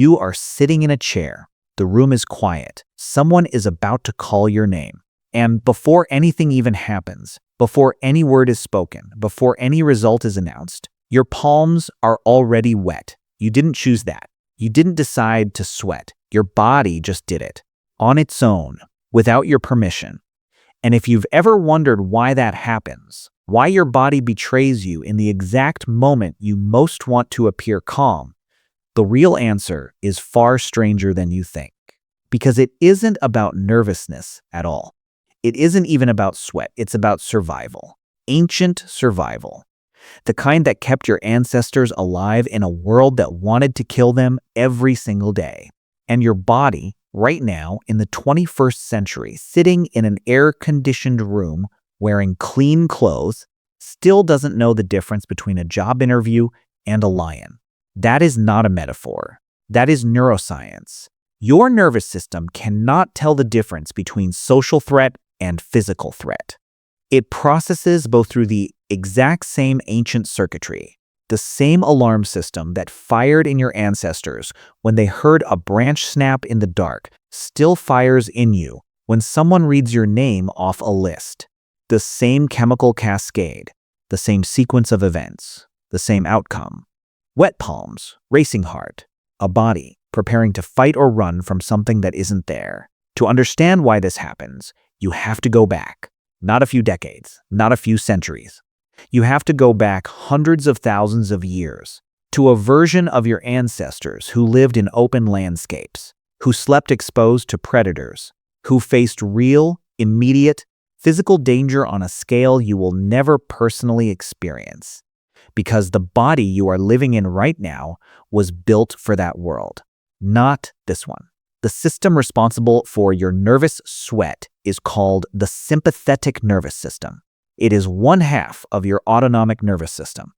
You are sitting in a chair. The room is quiet. Someone is about to call your name. And before anything even happens, before any word is spoken, before any result is announced, your palms are already wet. You didn't choose that. You didn't decide to sweat. Your body just did it. On its own, without your permission. And if you've ever wondered why that happens, why your body betrays you in the exact moment you most want to appear calm, the real answer is far stranger than you think. Because it isn't about nervousness at all. It isn't even about sweat. It's about survival. Ancient survival. The kind that kept your ancestors alive in a world that wanted to kill them every single day. And your body, right now, in the 21st century, sitting in an air-conditioned room, wearing clean clothes, still doesn't know the difference between a job interview and a lion. That is not a metaphor. That is neuroscience. Your nervous system cannot tell the difference between social threat and physical threat. It processes both through the exact same ancient circuitry, the same alarm system that fired in your ancestors when they heard a branch snap in the dark, still fires in you when someone reads your name off a list. The same chemical cascade, the same sequence of events, the same outcome. Wet palms, racing heart, a body preparing to fight or run from something that isn't there. To understand why this happens, you have to go back. Not a few decades, not a few centuries. You have to go back hundreds of thousands of years to a version of your ancestors who lived in open landscapes, who slept exposed to predators, who faced real, immediate, physical danger on a scale you will never personally experience. Because the body you are living in right now was built for that world, not this one. The system responsible for your nervous sweat is called the sympathetic nervous system. It is one half of your autonomic nervous system,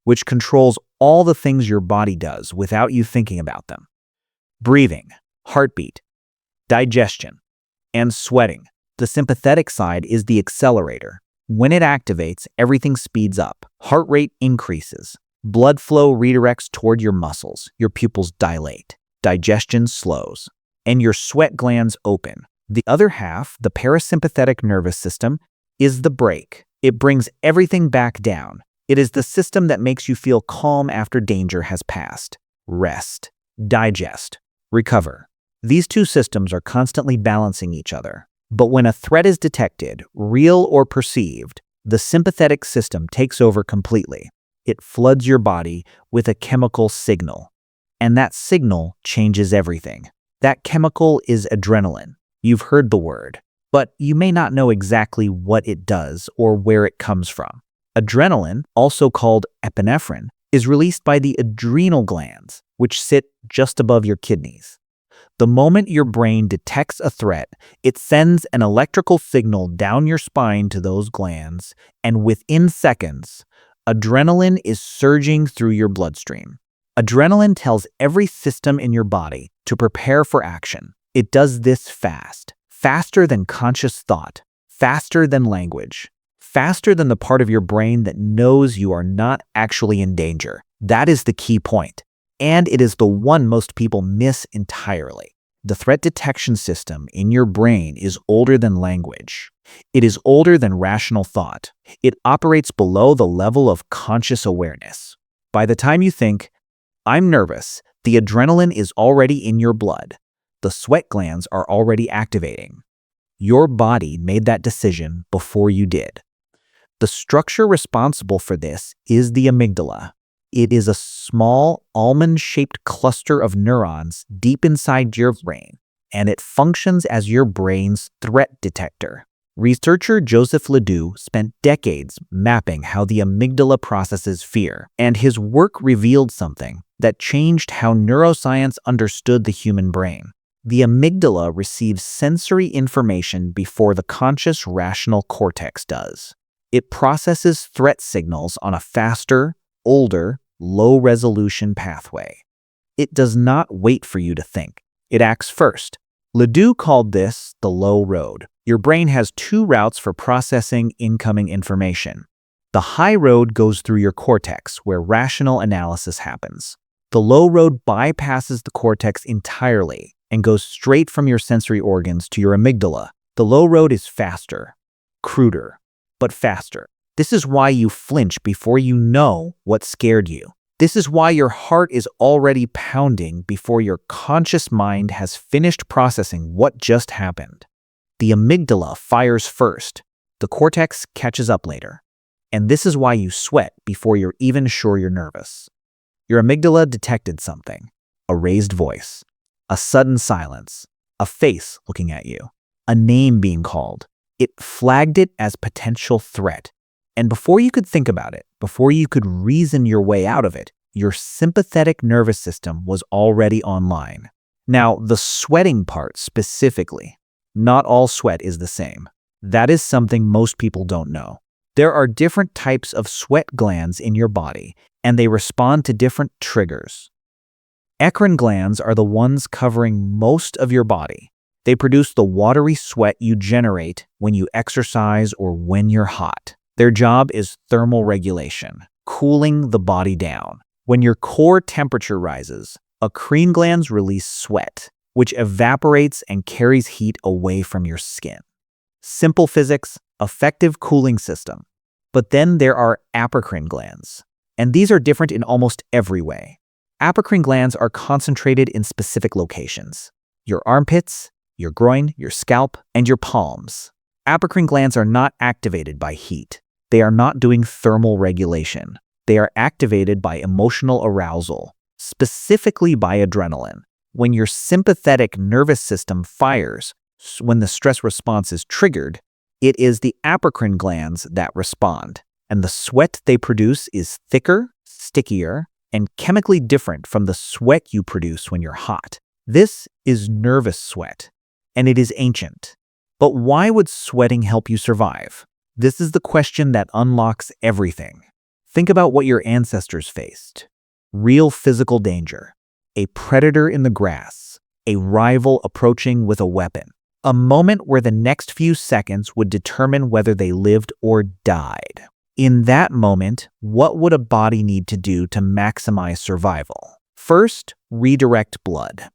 which controls all the things your body does without you thinking about them. Breathing, heartbeat, digestion, and sweating. The sympathetic side is the accelerator. When it activates, everything speeds up. Heart rate increases. Blood flow redirects toward your muscles. Your pupils dilate. Digestion slows. And your sweat glands open. The other half, the parasympathetic nervous system, is the brake. It brings everything back down. It is the system that makes you feel calm after danger has passed. Rest, digest, recover. These two systems are constantly balancing each other. But when a threat is detected, real or perceived, the sympathetic system takes over completely. It floods your body with a chemical signal. And that signal changes everything. That chemical is adrenaline. You've heard the word, but you may not know exactly what it does or where it comes from. Adrenaline, also called epinephrine, is released by the adrenal glands, which sit just above your kidneys. The moment your brain detects a threat, it sends an electrical signal down your spine to those glands, and within seconds, adrenaline is surging through your bloodstream. Adrenaline tells every system in your body to prepare for action. It does this fast, faster than conscious thought, faster than language, faster than the part of your brain that knows you are not actually in danger. That is the key point. And it is the one most people miss entirely. The threat detection system in your brain is older than language. It is older than rational thought. It operates below the level of conscious awareness. By the time you think, I'm nervous, the adrenaline is already in your blood. The sweat glands are already activating. Your body made that decision before you did. The structure responsible for this is the amygdala. It is a small, almond-shaped cluster of neurons deep inside your brain, and it functions as your brain's threat detector. Researcher Joseph LeDoux spent decades mapping how the amygdala processes fear, and his work revealed something that changed how neuroscience understood the human brain. The amygdala receives sensory information before the conscious rational cortex does. It processes threat signals on a faster, older, low-resolution pathway. It does not wait for you to think. It acts first. LeDoux called this the low road. Your brain has two routes for processing incoming information. The high road goes through your cortex, where rational analysis happens. The The low road bypasses the cortex entirely and goes straight from your sensory organs to your amygdala. The low road is faster, cruder, but faster. This is why you flinch before you know what scared you. This is why your heart is already pounding before your conscious mind has finished processing what just happened. The amygdala fires first. The cortex catches up later. And this is why you sweat before you're even sure you're nervous. Your amygdala detected something. A raised voice. A sudden silence. A face looking at you. A name being called. It flagged it as potential threat. And before you could think about it, before you could reason your way out of it, your sympathetic nervous system was already online. Now, the sweating part specifically, not all sweat is the same. That is something most people don't know. There are different types of sweat glands in your body, and they respond to different triggers. Eccrine glands are the ones covering most of your body. They produce the watery sweat you generate when you exercise or when you're hot. Their job is thermal regulation, cooling the body down. When your core temperature rises, eccrine glands release sweat, which evaporates and carries heat away from your skin. Simple physics, effective cooling system. But then there are apocrine glands, and these are different in almost every way. Apocrine glands are concentrated in specific locations: your armpits, your groin, your scalp, and your palms. Apocrine glands are not activated by heat. They are not doing thermal regulation. They are activated by emotional arousal, specifically by adrenaline. When your sympathetic nervous system fires, when the stress response is triggered, it is the apocrine glands that respond, and the sweat they produce is thicker, stickier, and chemically different from the sweat you produce when you're hot. This is nervous sweat, and it is ancient. But why would sweating help you survive? This is the question that unlocks everything. Think about what your ancestors faced. Real physical danger. A predator in the grass. A rival approaching with a weapon. A moment where the next few seconds would determine whether they lived or died. In that moment, what would a body need to do to maximize survival? First, redirect blood.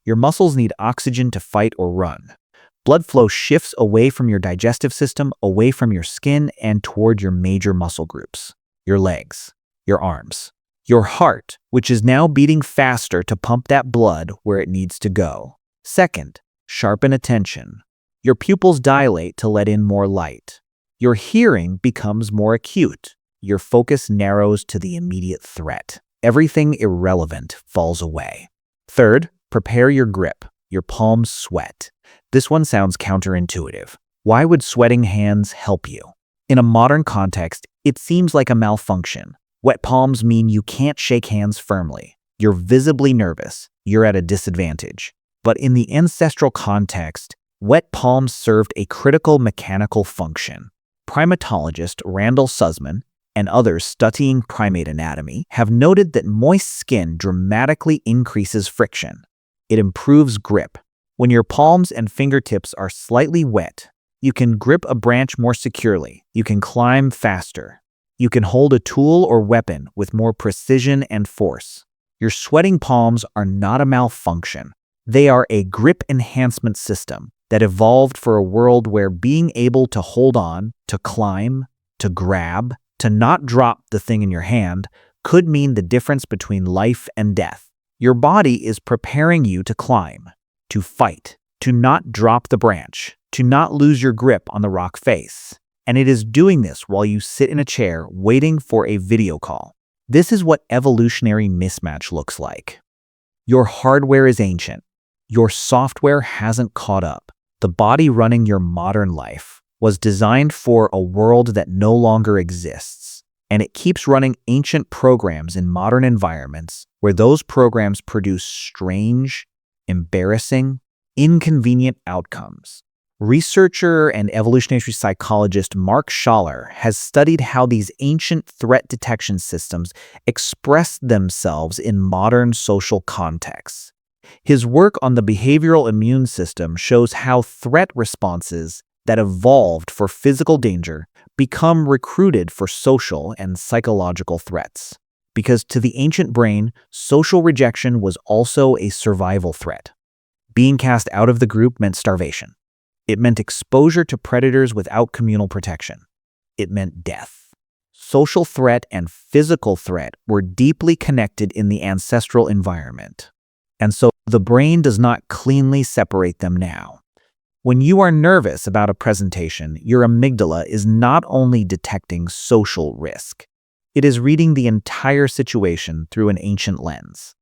Your muscles need oxygen to fight or run. Blood flow shifts away from your digestive system, away from your skin, and toward your major muscle groups. Your legs, your arms, your heart, which is now beating faster to pump that blood where it needs to go. Second, sharpen attention. Your pupils dilate to let in more light. Your hearing becomes more acute. Your focus narrows to the immediate threat. Everything irrelevant falls away. Third, prepare your grip. Your palms sweat. This one sounds counterintuitive. Why would sweating hands help you? In a modern context, it seems like a malfunction. Wet palms mean you can't shake hands firmly. You're visibly nervous. You're at a disadvantage. But in the ancestral context, wet palms served a critical mechanical function. Primatologist Randall Sussman and others studying primate anatomy have noted that moist skin dramatically increases friction. It improves grip. When your palms and fingertips are slightly wet, you can grip a branch more securely. You can climb faster. You can hold a tool or weapon with more precision and force. Your sweating palms are not a malfunction. They are a grip enhancement system that evolved for a world where being able to hold on, to climb, to grab, to not drop the thing in your hand could mean the difference between life and death. Your body is preparing you to climb, to fight, to not drop the branch, to not lose your grip on the rock face. And it is doing this while you sit in a chair waiting for a video call. This is what evolutionary mismatch looks like. Your hardware is ancient. Your software hasn't caught up. The body running your modern life was designed for a world that no longer exists, and it keeps running ancient programs in modern environments where those programs produce strange, embarrassing, inconvenient outcomes. Researcher and evolutionary psychologist Mark Schaller has studied how these ancient threat detection systems express themselves in modern social contexts. His work on the behavioral immune system shows how threat responses that evolved for physical danger become recruited for social and psychological threats. because to the ancient brain, social rejection was also a survival threat. Being cast out of the group meant starvation. It meant exposure to predators without communal protection. It meant death. Social threat and physical threat were deeply connected in the ancestral environment. And so the brain does not cleanly separate them now. When you are nervous about a presentation, your amygdala is not only detecting social risk, it is reading the entire situation through an ancient lens.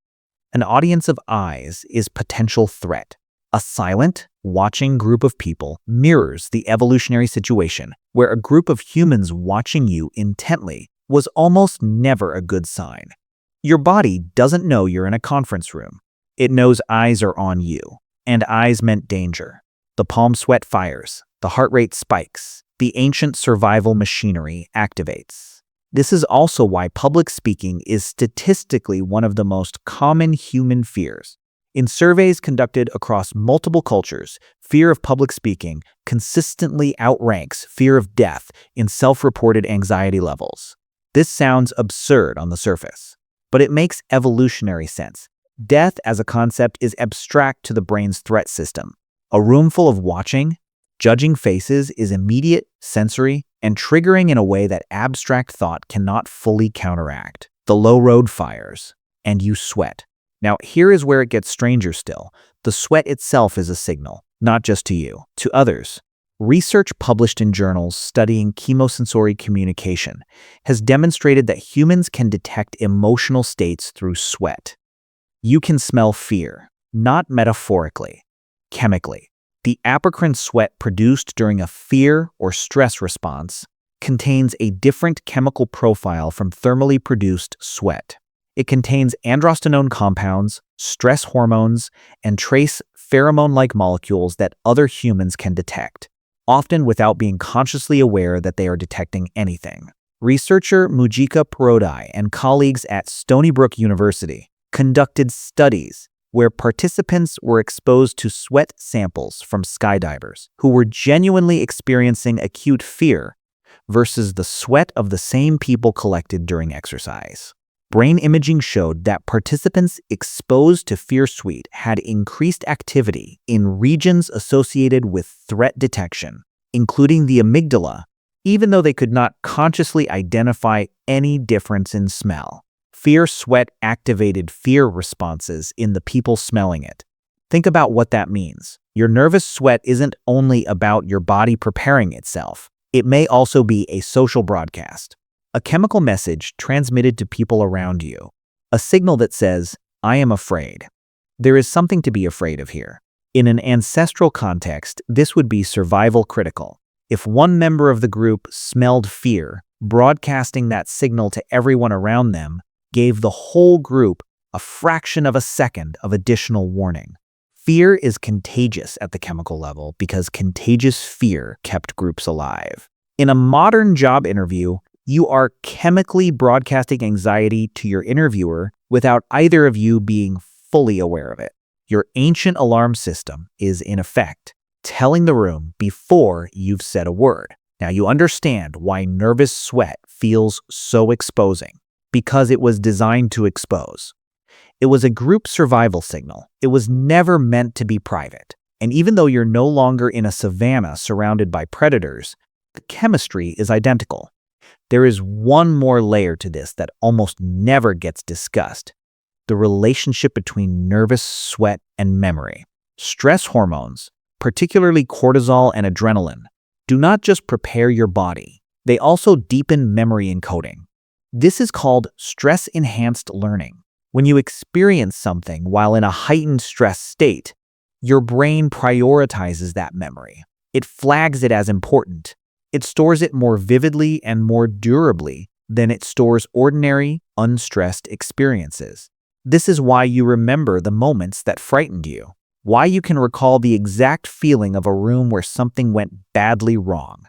An audience of eyes is potential threat. A silent, watching group of people mirrors the evolutionary situation where a group of humans watching you intently was almost never a good sign. Your body doesn't know you're in a conference room. It knows eyes are on you, and eyes meant danger. The palm sweat fires, the heart rate spikes, the ancient survival machinery activates. This is also why public speaking is statistically one of the most common human fears. In surveys conducted across multiple cultures, fear of public speaking consistently outranks fear of death in self-reported anxiety levels. This sounds absurd on the surface, but it makes evolutionary sense. Death as a concept is abstract to the brain's threat system. A room full of watching, judging faces is immediate, sensory, and triggering in a way that abstract thought cannot fully counteract. The low road fires, and you sweat. Now, here is where it gets stranger still. The sweat itself is a signal, not just to you, to others. Research published in journals studying chemosensory communication has demonstrated that humans can detect emotional states through sweat. You can smell fear, not metaphorically, chemically. The apocrine sweat produced during a fear or stress response contains a different chemical profile from thermally produced sweat. It contains androstenone compounds, stress hormones, and trace pheromone-like molecules that other humans can detect, often without being consciously aware that they are detecting anything. Researcher Mujica-Parodi and colleagues at Stony Brook University conducted studies where participants were exposed to sweat samples from skydivers who were genuinely experiencing acute fear versus the sweat of the same people collected during exercise. Brain imaging showed that participants exposed to fear sweat had increased activity in regions associated with threat detection, including the amygdala, even though they could not consciously identify any difference in smell. Fear sweat activated fear responses in the people smelling it. Think about what that means. Your nervous sweat isn't only about your body preparing itself. It may also be a social broadcast, a chemical message transmitted to people around you, a signal that says, I am afraid. There is something to be afraid of here. In an ancestral context, this would be survival critical. If one member of the group smelled fear, broadcasting that signal to everyone around them gave the whole group a fraction of a second of additional warning. Fear is contagious at the chemical level because contagious fear kept groups alive. In a modern job interview, you are chemically broadcasting anxiety to your interviewer without either of you being fully aware of it. Your ancient alarm system is, in effect, telling the room before you've said a word. Now you understand why nervous sweat feels so exposing. Because it was designed to expose. It was a group survival signal. It was never meant to be private. And even though you're no longer in a savanna surrounded by predators, the chemistry is identical. There is one more layer to this that almost never gets discussed: the relationship between nervous sweat and memory. Stress hormones, particularly cortisol and adrenaline, do not just prepare your body, they also deepen memory encoding. This is called stress-enhanced learning. When you experience something while in a heightened stress state, your brain prioritizes that memory. It flags it as important. It stores it more vividly and more durably than it stores ordinary, unstressed experiences. This is why you remember the moments that frightened you, why you can recall the exact feeling of a room where something went badly wrong,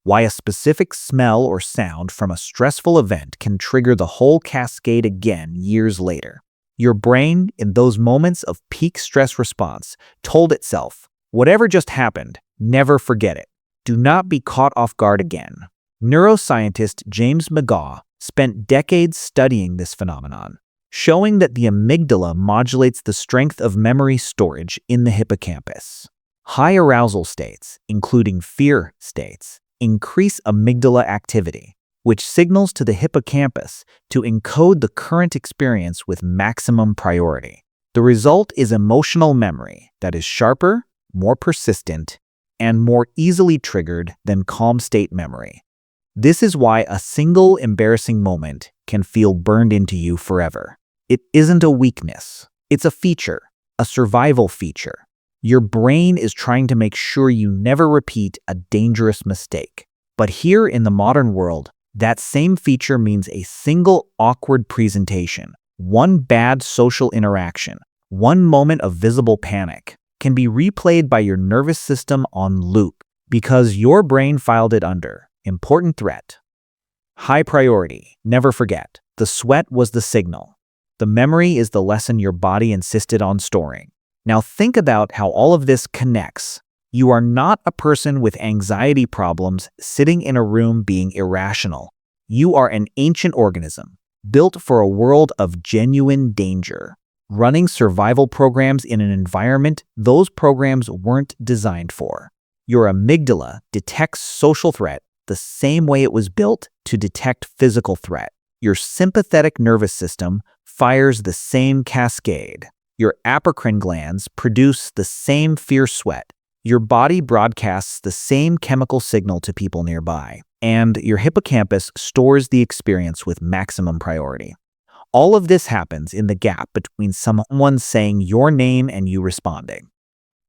why a specific smell or sound from a stressful event can trigger the whole cascade again years later. Your brain, in those moments of peak stress response, told itself, whatever just happened, never forget it. Do not be caught off guard again. Neuroscientist James McGaugh spent decades studying this phenomenon, showing that the amygdala modulates the strength of memory storage in the hippocampus. High arousal states, including fear states, increase amygdala activity, which signals to the hippocampus to encode the current experience with maximum priority. The result is emotional memory that is sharper, more persistent, and more easily triggered than calm state memory. This is why a single embarrassing moment can feel burned into you forever. It isn't a weakness. It's a feature, a survival feature. Your brain is trying to make sure you never repeat a dangerous mistake. But here in the modern world, that same feature means a single awkward presentation, one bad social interaction, one moment of visible panic can be replayed by your nervous system on loop because your brain filed it under important threat. High priority, never forget. The sweat was the signal. The memory is the lesson your body insisted on storing. Now think about how all of this connects. You are not a person with anxiety problems sitting in a room being irrational. You are an ancient organism, built for a world of genuine danger, running survival programs in an environment those programs weren't designed for. Your amygdala detects social threat the same way it was built to detect physical threat. Your sympathetic nervous system fires the same cascade. Your apocrine glands produce the same fear sweat. Your body broadcasts the same chemical signal to people nearby. And your hippocampus stores the experience with maximum priority. All of this happens in the gap between someone saying your name and you responding.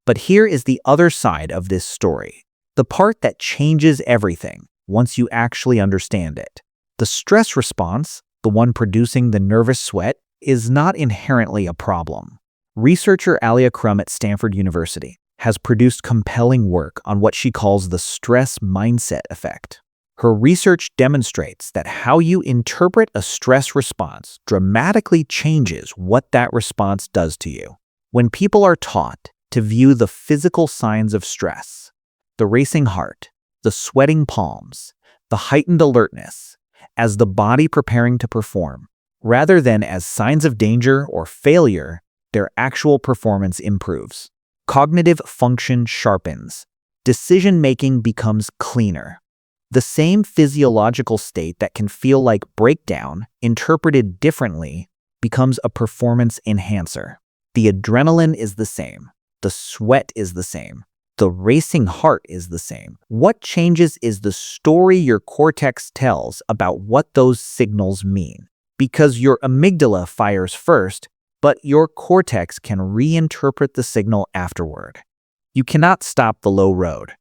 But here is the other side of this story, the part that changes everything once you actually understand it. The stress response, the one producing the nervous sweat, is not inherently a problem. Researcher Alia Crum at Stanford University has produced compelling work on what she calls the stress mindset effect. Her research demonstrates that how you interpret a stress response dramatically changes what that response does to you. When people are taught to view the physical signs of stress, the racing heart, the sweating palms, the heightened alertness, as the body preparing to perform, rather than as signs of danger or failure, their actual performance improves. Cognitive function sharpens. Decision-making becomes cleaner. The same physiological state that can feel like breakdown, interpreted differently, becomes a performance enhancer. The adrenaline is the same. The sweat is the same. The racing heart is the same. What changes is the story your cortex tells about what those signals mean. Because your amygdala fires first, but your cortex can reinterpret the signal afterward. You cannot stop the low road,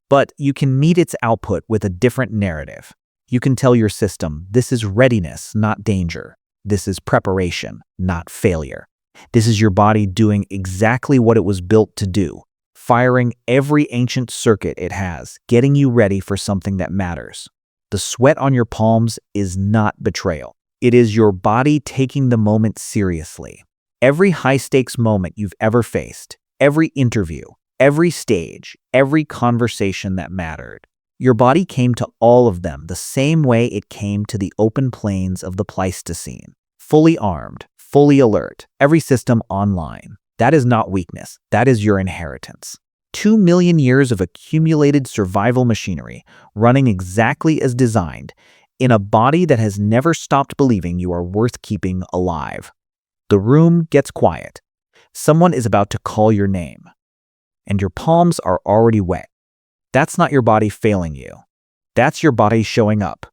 but you can meet its output with a different narrative. You can tell your system, this is readiness, not danger. This is preparation, not failure. This is your body doing exactly what it was built to do, firing every ancient circuit it has, getting you ready for something that matters. The sweat on your palms is not betrayal. It is your body taking the moment seriously. Every high-stakes moment you've ever faced, every interview, every stage, every conversation that mattered, your body came to all of them the same way it came to the open plains of the Pleistocene. Fully armed, fully alert, every system online. That is not weakness. That is your inheritance. 2 million years of accumulated survival machinery running exactly as designed in a body that has never stopped believing you are worth keeping alive. The room gets quiet. Someone is about to call your name, and your palms are already wet. That's not your body failing you. That's your body showing up,